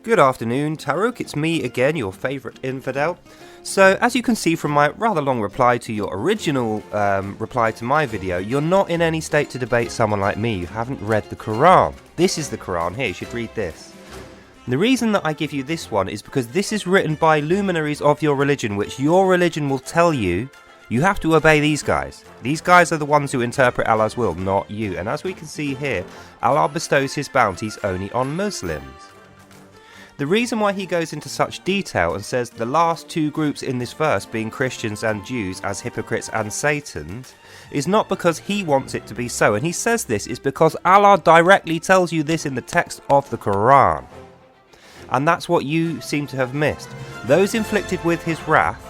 Good afternoon, Tarook. It's me again, your favourite infidel. So, as you can see from my rather long reply to your original reply to my video, you're not in any state to debate someone like me. You haven't read the Quran. This is the Quran here, you should read this. The reason that I give you this one is because this is written by luminaries of your religion, which your religion will tell you you have to obey these guys. These guys are the ones who interpret Allah's will, not you. And as we can see here, Allah bestows his bounties only on Muslims. The reason why he goes into such detail and says the last two groups in this verse, being Christians and Jews, as hypocrites and Satans, is not because he wants it to be so. And he says this is because Allah directly tells you this in the text of the Quran. And that's what you seem to have missed. Those inflicted with his wrath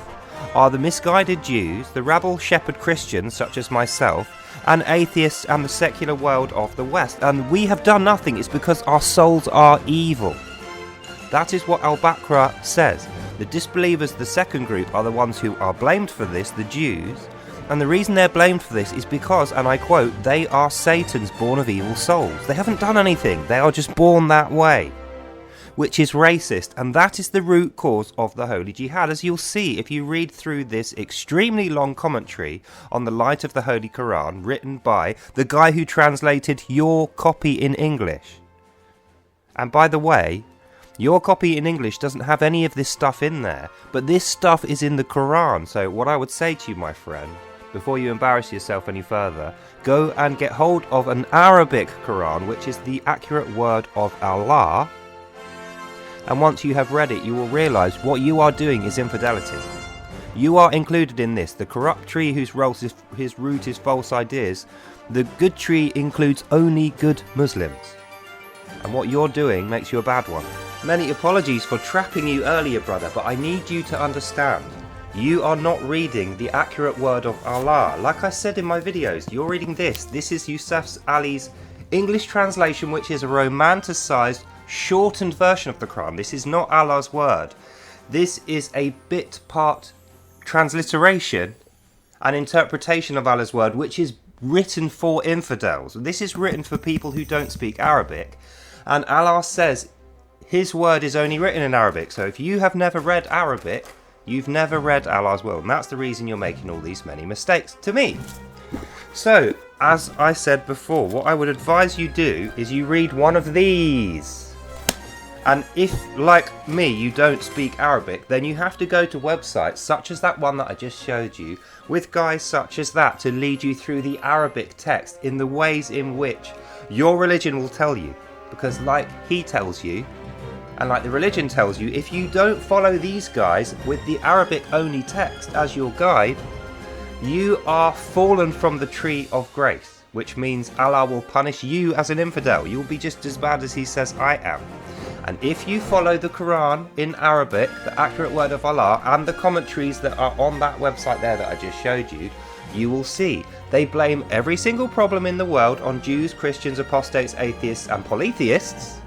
are the misguided Jews, the rabble shepherd Christians such as myself, and atheists and the secular world of the West. And we have done nothing. It's because our souls are evil. That is what Al-Baqarah says. The disbelievers, the second group, are the ones who are blamed for this, the Jews. And the reason they're blamed for this is because, and I quote, they are Satans born of evil souls. They haven't done anything. They are just born that way, which is racist. And that is the root cause of the Holy Jihad. As you'll see if you read through this extremely long commentary on the light of the Holy Quran, written by the guy who translated your copy in English. And by the way, your copy in English doesn't have any of this stuff in there, but this stuff is in the Quran. So what I would say to you, my friend, before you embarrass yourself any further, go and get hold of an Arabic Quran, which is the accurate word of Allah. And once you have read it, you will realise what you are doing is infidelity. You are included in this. The corrupt tree whose root is false ideas. The good tree includes only good Muslims. And what you're doing makes you a bad one. Many apologies for trapping you earlier, brother, but I need you to understand. You are not reading the accurate word of Allah. Like I said in my videos, you're reading this. This is Yusuf Ali's English translation, which is a romanticised, shortened version of the Quran. This is not Allah's word. This is a bit part transliteration and interpretation of Allah's word, which is written for infidels. This is written for people who don't speak Arabic. And Allah says his word is only written in Arabic. So if you have never read Arabic, you've never read Allah's will. And that's the reason you're making all these many mistakes to me. So, as I said before, what I would advise you do is you read one of these. And if, like me, you don't speak Arabic, then you have to go to websites such as that one that I just showed you, with guys such as that to lead you through the Arabic text in the ways in which your religion will tell you. Because like he tells you, and like the religion tells you, if you don't follow these guys with the Arabic only text as your guide, you are fallen from the tree of grace, which means Allah will punish you as an infidel. You'll be just as bad as he says I am. And if you follow the Quran in Arabic, the accurate word of Allah, and the commentaries that are on that website there that I just showed you, you will see they blame every single problem in the world on Jews, Christians, apostates, atheists and polytheists.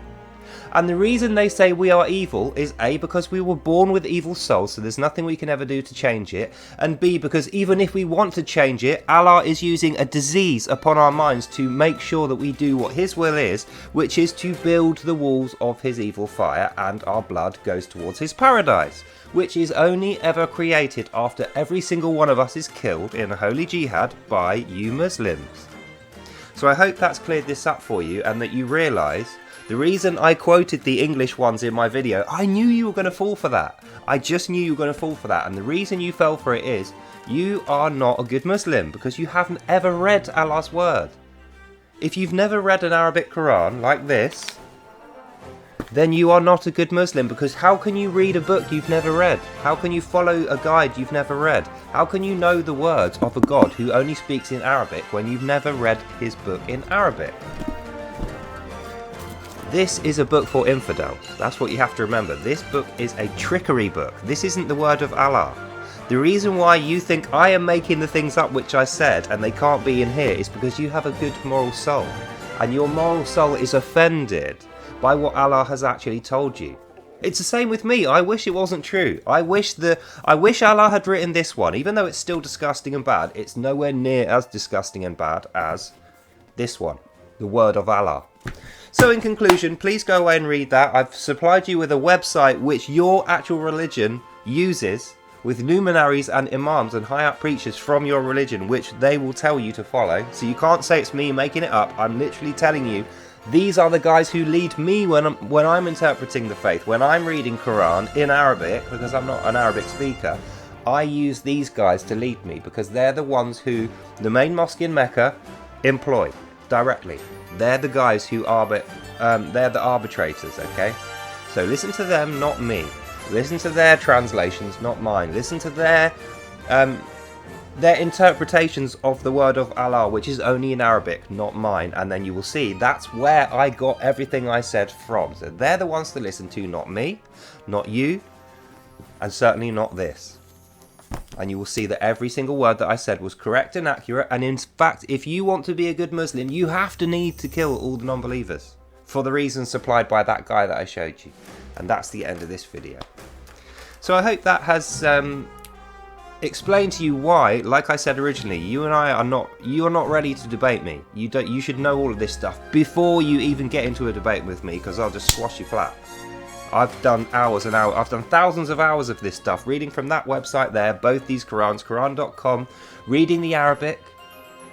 And the reason they say we are evil is A, because we were born with evil souls, so there's nothing we can ever do to change it, and B, because even if we want to change it, Allah is using a disease upon our minds to make sure that we do what his will is, which is to build the walls of his evil fire, and our blood goes towards his paradise, which is only ever created after every single one of us is killed in a holy jihad by you Muslims. So I hope that's cleared this up for you, and that you realise the reason I quoted the English ones in my video, I knew you were going to fall for that. I just knew you were going to fall for that. And the reason you fell for it is you are not a good Muslim because you haven't ever read Allah's word. If you've never read an Arabic Quran like this, then you are not a good Muslim, because how can you read a book you've never read? How can you follow a guide you've never read? How can you know the words of a God who only speaks in Arabic when you've never read his book in Arabic? This is a book for infidels. That's what you have to remember. This book is a trickery book. This isn't the word of Allah. The reason why you think I am making the things up which I said and they can't be in here is because you have a good moral soul. And your moral soul is offended by what Allah has actually told you. It's the same with me. I wish it wasn't true. I wish Allah had written this one. Even though it's still disgusting and bad, it's nowhere near as disgusting and bad as this one, the word of Allah. So in conclusion, please go away and read that. I've supplied you with a website which your actual religion uses, with luminaries and imams and high up preachers from your religion, which they will tell you to follow. So you can't say it's me making it up. I'm literally telling you, these are the guys who lead me when I'm interpreting the faith. When I'm reading Quran in Arabic, because I'm not an Arabic speaker, I use these guys to lead me, because they're the ones who the main mosque in Mecca employ directly. They're the guys who they're the arbitrators, okay? So listen to them, not me. Listen to their translations, not mine. Listen to their interpretations of the word of Allah, which is only in Arabic, not mine. And then you will see that's where I got everything I said from. So they're the ones to listen to, not me, not you, and certainly not this. And you will see that every single word that I said was correct and accurate. And in fact, if you want to be a good Muslim, you have to need to kill all the non-believers for the reasons supplied by that guy that I showed you. And that's the end of this video. So I hope that has explained to you why, like I said originally, you are not ready to debate me. You should know all of this stuff before you even get into a debate with me, because I'll just squash you flat. I've done hours and hours, I've done thousands of hours of this stuff, reading from that website there, both these Qurans, Quran.com, reading the Arabic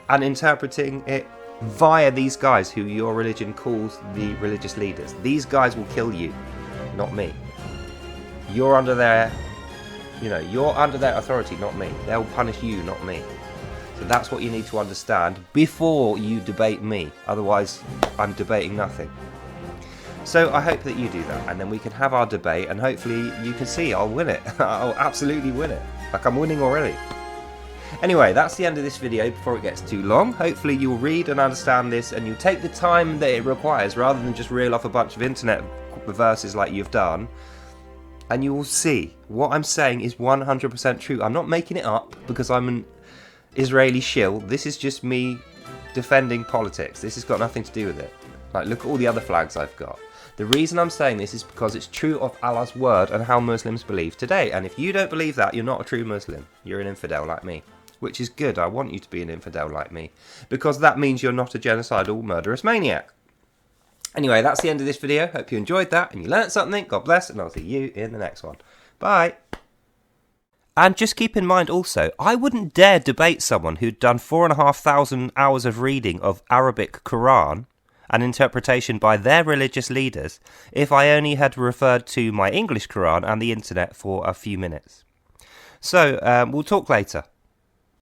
and interpreting it via these guys who your religion calls the religious leaders. These guys will kill you, not me. You're under their authority, not me. They'll punish you, not me. So that's what you need to understand before you debate me. Otherwise, I'm debating nothing. So I hope that you do that, and then we can have our debate, and hopefully you can see I'll win it. I'll absolutely win it. Like I'm winning already. Anyway, that's the end of this video before it gets too long. Hopefully you'll read and understand this, and you'll take the time that it requires, rather than just reel off a bunch of internet verses like you've done. And you will see what I'm saying is 100% true. I'm not making it up because I'm an Israeli shill. This is just me defending politics. This has got nothing to do with it. Like, look at all the other flags I've got. The reason I'm saying this is because it's true of Allah's word and how Muslims believe today. And if you don't believe that, you're not a true Muslim. You're an infidel like me. Which is good. I want you to be an infidel like me. Because that means you're not a genocidal, murderous maniac. Anyway, that's the end of this video. Hope you enjoyed that and you learnt something. God bless, and I'll see you in the next one. Bye. And just keep in mind also, I wouldn't dare debate someone who'd done 4,500 hours of reading of Arabic Quran and interpretation by their religious leaders if I only had referred to my English Quran and the internet for a few minutes. So, we'll talk later.